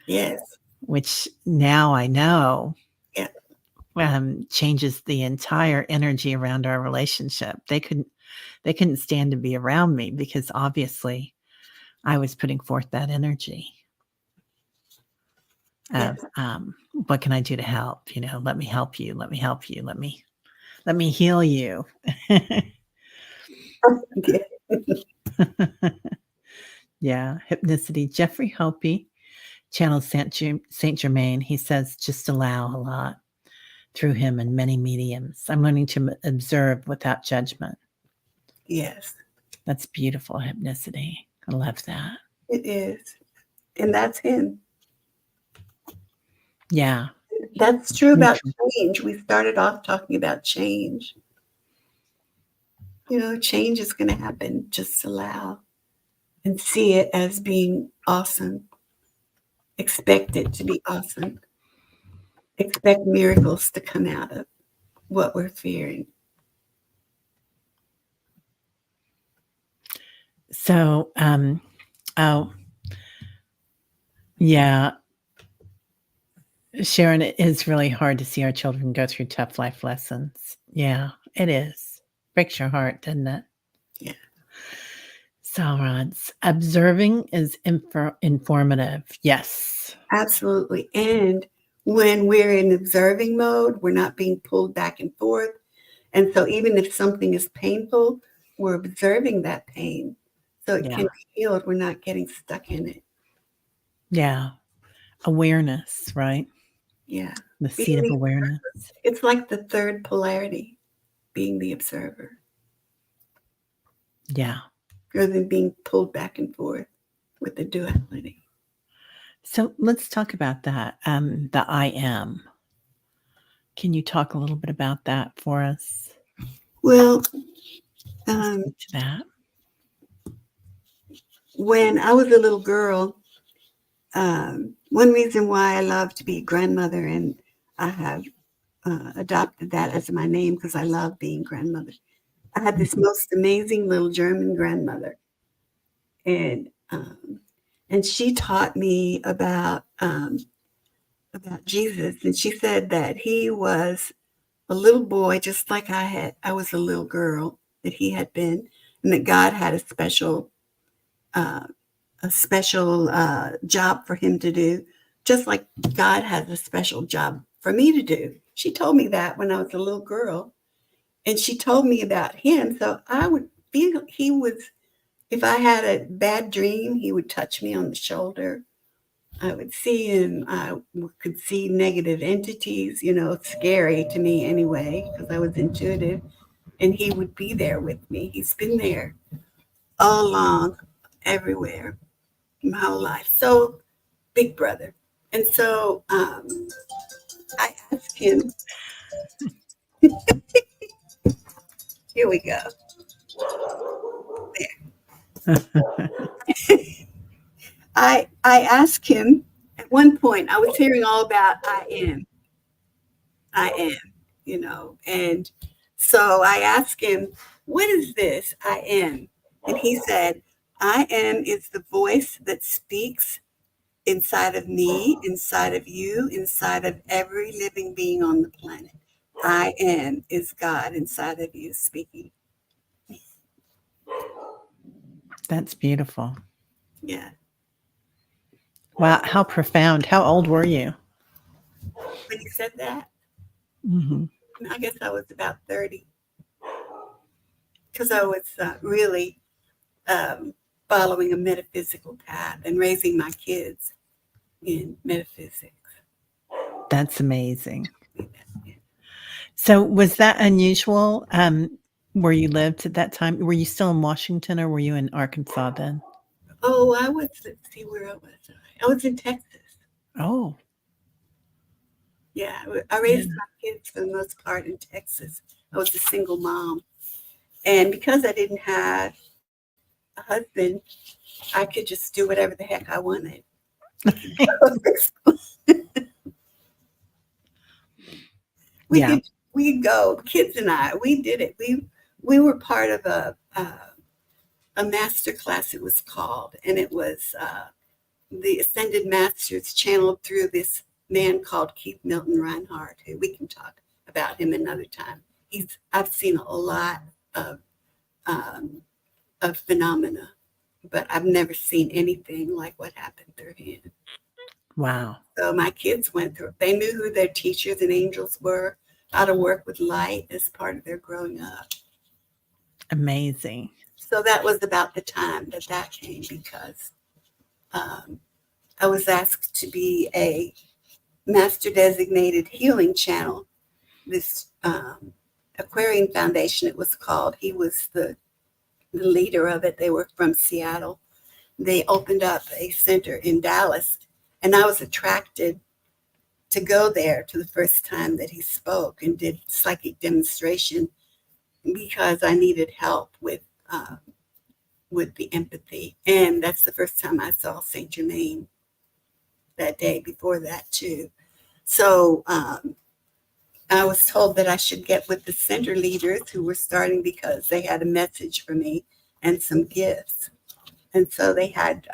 Yes.
Which now I know
Yeah.
changes the entire energy around our relationship. They couldn't stand to be around me, because obviously I was putting forth that energy of, what can I do to help? Let me help you. Let me help you. Let me heal you. Yeah. Hypnicity. Jeffrey Hopi channels Saint Germain. He says, just allow a lot through him and many mediums. I'm learning to observe without judgment.
Yes,
That's beautiful hypnicity. I love that.
it is. And that's him.
Yeah.
That's true about
Neutral.
change. We started off talking about change. Change is going to happen. Just allow and see it as being awesome. Expect it to be awesome. Expect miracles to come out of what we're fearing.
So, oh, yeah. Sharon, it is really hard to see our children go through tough life lessons. Yeah, it is. Breaks your heart, doesn't it?
Yeah.
Rods, observing is informative. Yes.
Absolutely. And when we're in observing mode, we're not being pulled back and forth. And so even if something is painful, we're observing that pain. So it can be healed. We're not getting stuck in it.
Yeah. Awareness, right?
Yeah.
The seed of awareness.
It's like the third polarity, being the observer.
Yeah.
Rather than being pulled back and forth with the duality.
So let's talk about that. The I am. Can you talk a little bit about that for us?
Well,
To that.
When I was a little girl, one reason why I love to be a grandmother, and I have adopted that as my name because I love being grandmother. I had this most amazing little German grandmother, and she taught me about Jesus, and she said that he was a little boy just like I was a little girl that he had been, and that God had a special job for him to do, just like God has a special job for me to do. She told me that when I was a little girl, and she told me about him. So I would feel he was, if I had a bad dream, he would touch me on the shoulder. I would see him. I could see negative entities, scary to me anyway, because I was intuitive. And he would be there with me. He's been there all along, everywhere, my whole life. So, big brother. And so I asked him, here we go. I asked him at one point, I was hearing all about I am, and so I asked him, what is this I am? And he said, I am is the voice that speaks inside of me, inside of you, inside of every living being on the planet. I am is God inside of you speaking.
That's beautiful.
Yeah.
Wow, how profound. How old were you?
When he said that,
Mm-hmm.
I guess I was about 30, because I was really following a metaphysical path and raising my kids in metaphysics.
That's amazing. So was that unusual where you lived at that time? Were you still in Washington or were you in Arkansas then?
Oh, let's see where I was. I was in Texas.
Oh.
Yeah, I raised my kids for the most part in Texas. I was a single mom. And because I didn't have a husband, I could just do whatever the heck I wanted. We'd go, kids and I, we did it. We were part of a master class, it was called, and it was the Ascended Masters channeled through this man called Keith Milton Reinhardt, who we can talk about him another time. I've seen a lot of phenomena, but I've never seen anything like what happened through him.
Wow.
So my kids went through it. They knew who their teachers and angels were, how to work with light as part of their growing up.
Amazing.
So that was about the time that came, because I was asked to be a master designated healing channel. This Aquarian Foundation, it was called. He was the leader of it. They were from Seattle. They opened up a center in Dallas, and I was attracted to go there to the first time that he spoke and did psychic demonstration because I needed help with the empathy. And that's the first time I saw Saint Germain that day, before that too. So I was told that I should get with the center leaders who were starting because they had a message for me and some gifts. And so they had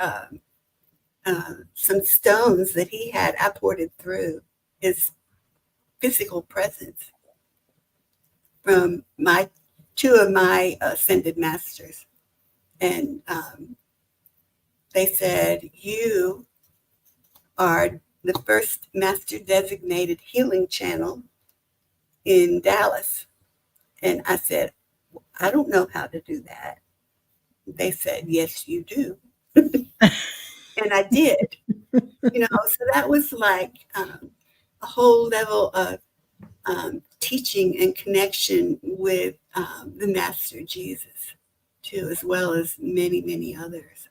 some stones that he had apported through his physical presence from two of my ascended masters. And they said, you are the first master designated healing channel in Dallas. And I said, I don't know how to do that. They said, yes, you do. And I did, so that was like a whole level of teaching and connection with the Master Jesus too, as well as many, many others.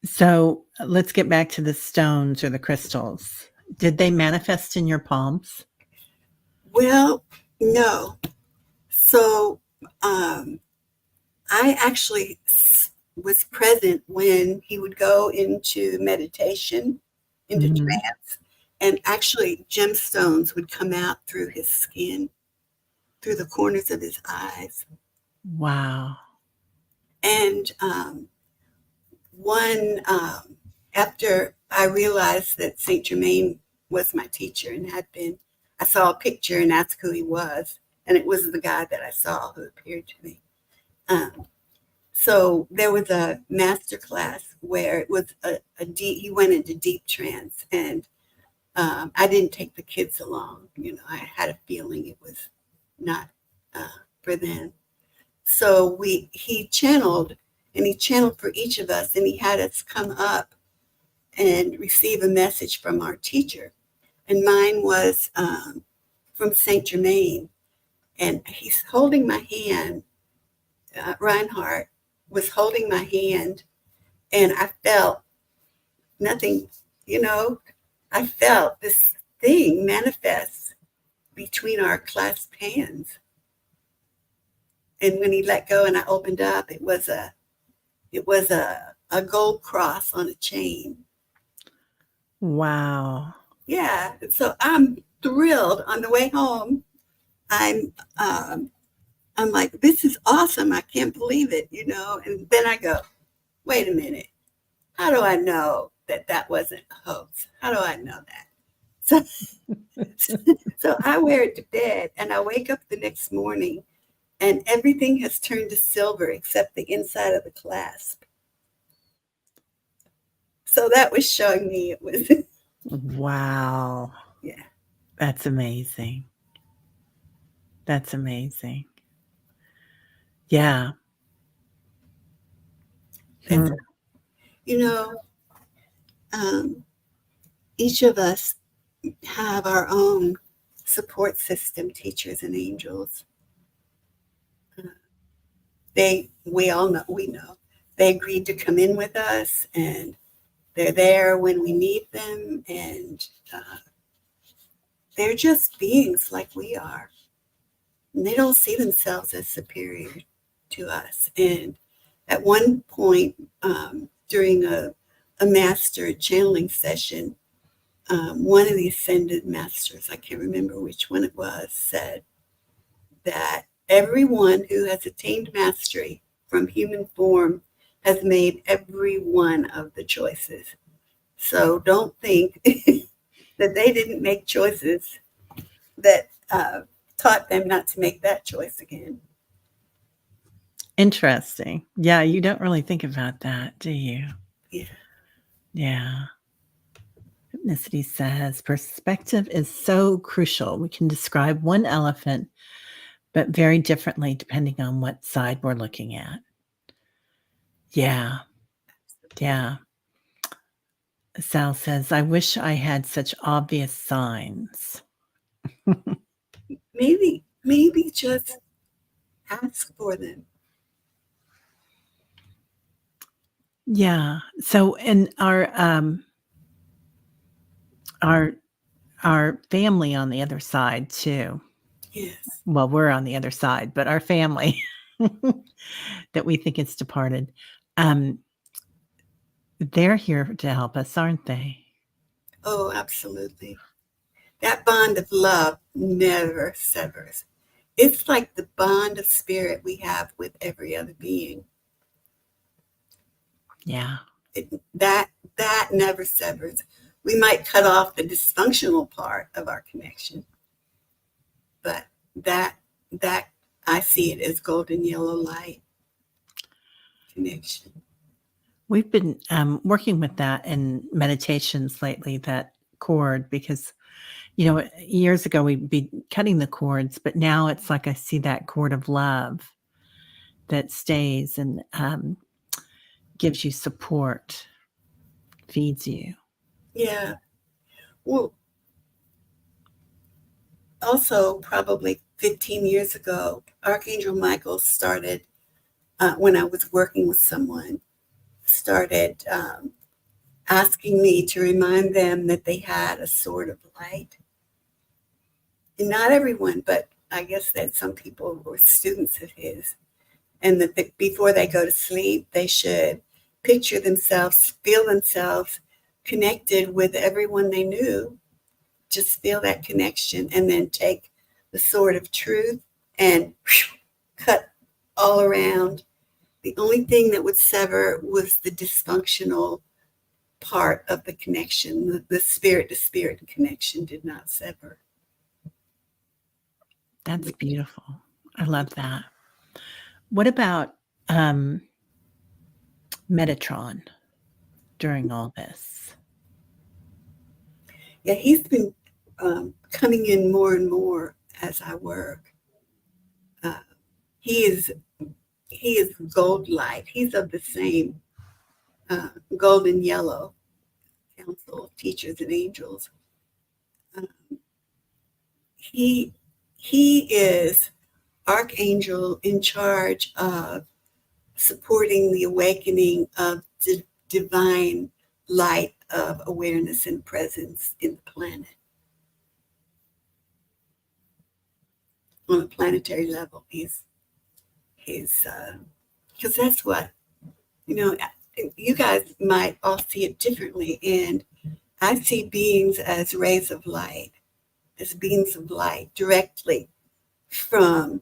So let's get back to the stones or the crystals. Did they manifest in your palms?
Well, no. So I actually was present when he would go into meditation, into trance, and actually gemstones would come out through his skin, through the corners of his eyes.
Wow.
And after I realized that Saint Germain was my teacher and had been, I saw a picture and asked who he was, and it was the guy that I saw who appeared to me. So there was a master class where it was he went into deep trance, and I didn't take the kids along. I had a feeling it was not for them. So he channeled for each of us, and he had us come up and receive a message from our teacher. And mine was from Saint Germain, and he's holding my hand. Reinhardt was holding my hand, and I felt nothing, I felt this thing manifest between our clasped hands. And when he let go and I opened up, it was a gold cross on a chain.
Wow.
Yeah. So I'm thrilled. On the way home, I'm like, this is awesome. I can't believe it, and then I go, wait a minute. How do I know that wasn't a hoax? How do I know that? So I wear it to bed, and I wake up the next morning, and everything has turned to silver except the inside of the clasp. So that was showing me it was.
Wow.
Yeah.
That's amazing. That's amazing. Yeah.
And, each of us have our own support system, teachers and angels. We know they agreed to come in with us, and they're there when we need them, and they're just beings like we are, and they don't see themselves as superior to us. And at one point during a master channeling session, one of the ascended masters, I can't remember which one it was, said that everyone who has attained mastery from human form has made every one of the choices. So don't think that they didn't make choices that taught them not to make that choice again.
Interesting. Yeah, you don't really think about that, do you?
Yeah.
Yeah. Ethnicity says perspective is so crucial. We can describe one elephant, but very differently depending on what side we're looking at. Yeah. Yeah. Sal says, I wish I had such obvious signs.
Maybe just ask for them.
Yeah. So, and our family on the other side too.
Yes.
Well, we're on the other side, but our family that we think is departed, they're here to help us, aren't they?
Oh, absolutely. That bond of love never severs. It's like the bond of spirit we have with every other being.
Yeah.
That never severs. We might cut off the dysfunctional part of our connection, but that I see it as golden yellow light connection.
We've been working with that in meditations lately, that cord, because, years ago we'd be cutting the cords, but now it's like I see that cord of love that stays and gives you support, feeds you.
Yeah. Well, also probably 15 years ago, Archangel Michael started, when I was working with someone, started asking me to remind them that they had a sword of light. And not everyone, but I guess that some people were students of his. And that before they go to sleep, they should picture themselves, feel themselves connected with everyone they knew. Just feel that connection, and then take the sword of truth and cut all around. The only thing that would sever was the dysfunctional part of the connection. The spirit to spirit connection did not sever.
That's beautiful. I love that. What about Metatron during all this?
Yeah, he's been coming in more and more as I work. He is gold light. He's of the same golden yellow council of teachers and angels. He is archangel in charge of supporting the awakening of the divine light of awareness and presence in the planet. On a planetary level, he's because that's what, you guys might all see it differently, and I see beings as rays of light, as beings of light directly from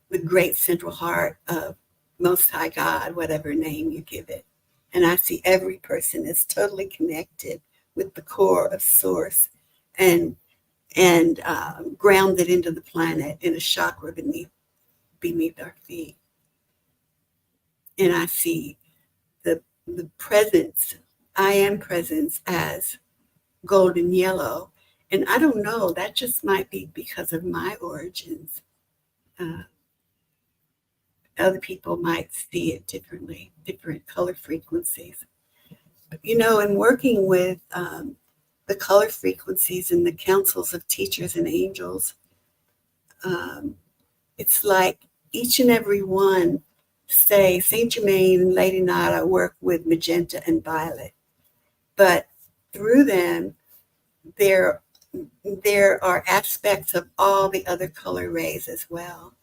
the great central heart of Most High God, whatever name you give it. And I see every person as totally connected with the core of source, and grounded into the planet in a chakra beneath our feet. And I see the presence, I am presence, as golden yellow. And I don't know, that just might be because of my origins. Other people might see it differently, different color frequencies. In working with the color frequencies in the councils of teachers and angels, it's like each and every one, say Saint Germain and Lady Nada work with magenta and violet, but through them there are aspects of all the other color rays as well.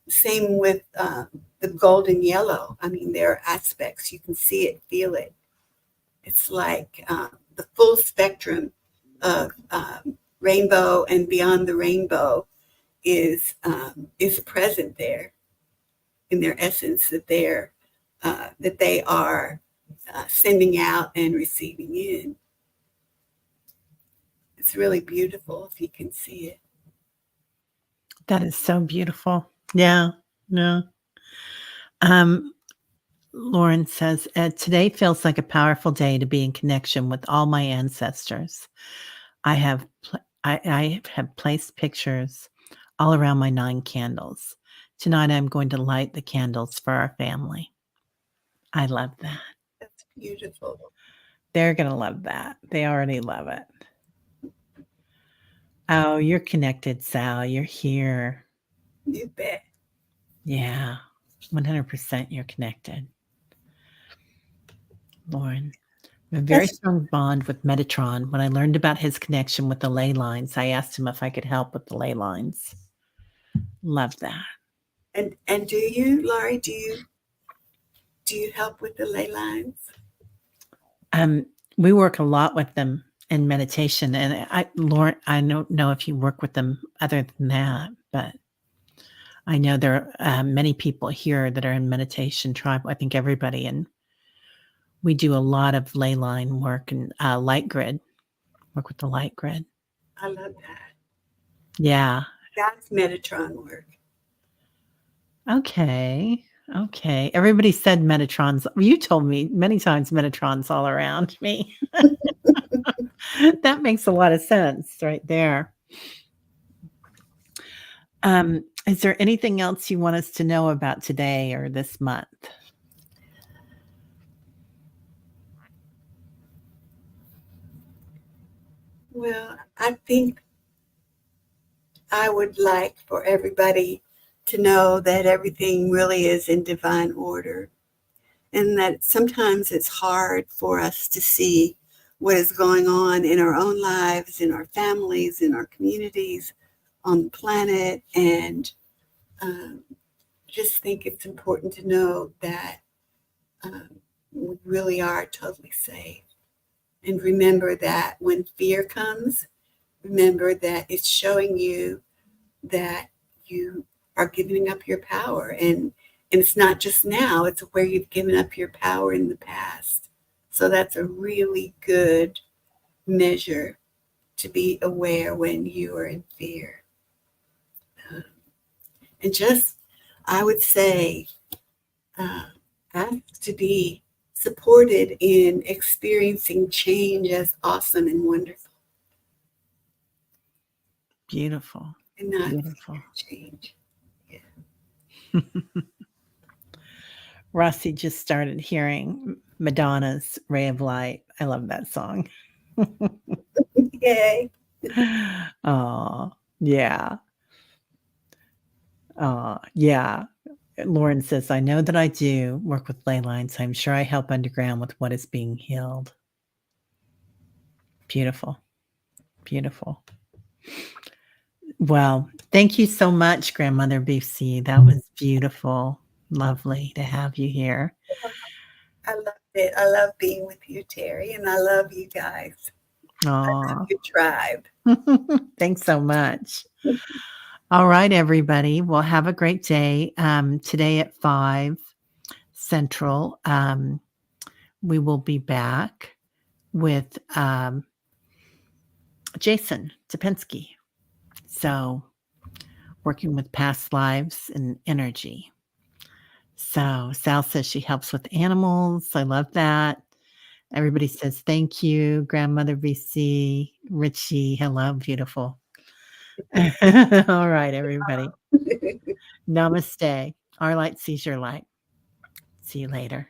Same with the golden yellow. I mean, there are aspects, you can see it, feel it. It's like the full spectrum of rainbow and beyond the rainbow is present there in their essence, that they are sending out and receiving in. It's really beautiful if you can see it.
That is so beautiful. Yeah. No. Lauren says, today feels like a powerful day to be in connection with all my ancestors. I have placed pictures all around my 9 candles. Tonight I'm going to light the candles for our family. I love that.
That's beautiful.
They're going to love that. They already love it. Oh, you're connected, Sal. You're here.
You bet.
Yeah, 100% you're connected. Lauren, a very strong bond with Metatron. When I learned about his connection with the ley lines, I asked him if I could help with the ley lines. Love that.
And do you, Laurie, do you help with the ley lines?
We work a lot with them in meditation, and Lauren, I don't know if you work with them other than that, but I know there are many people here that are in meditation tribe. I think everybody, and we do a lot of ley line work and light grid. Work with the light grid.
I love that.
Yeah.
That's Metatron work.
Okay. Everybody said Metatron's. You told me many times Metatron's all around me. That makes a lot of sense right there. Is there anything else you want us to know about today or this month?
Well, I think I would like for everybody to know that everything really is in divine order, and that sometimes it's hard for us to see what is going on in our own lives, in our families, in our communities, on the planet, and just think it's important to know that we really are totally safe. And remember that when fear comes, remember that it's showing you that you are giving up your power. And it's not just now, it's where you've given up your power in the past. So that's a really good measure to be aware when you are in fear. And just, I would say, ask to be supported in experiencing change as awesome and wonderful.
Beautiful.
And not
Beautiful.
change.
Yeah. Rossi just started hearing Madonna's Ray of Light. I love that song.
Yay.
Oh, yeah. Yeah. Lauren says, I know that I do work with ley lines. I'm sure I help underground with what is being healed. Beautiful. Beautiful. Well, thank you so much, Grandmother BC. That was beautiful. Lovely to have you here.
I loved it. I love being with you, Terry, and I love you guys. I love your tribe.
Thanks so much. All right, everybody. Well, have a great day. Today at 5 Central, we will be back with Jason Topinski. So, working with past lives and energy. So, Sal says she helps with animals. I love that. Everybody says thank you. Grandmother BC, Richie, hello, beautiful. All right, everybody. Namaste. Our light sees your light. See you later.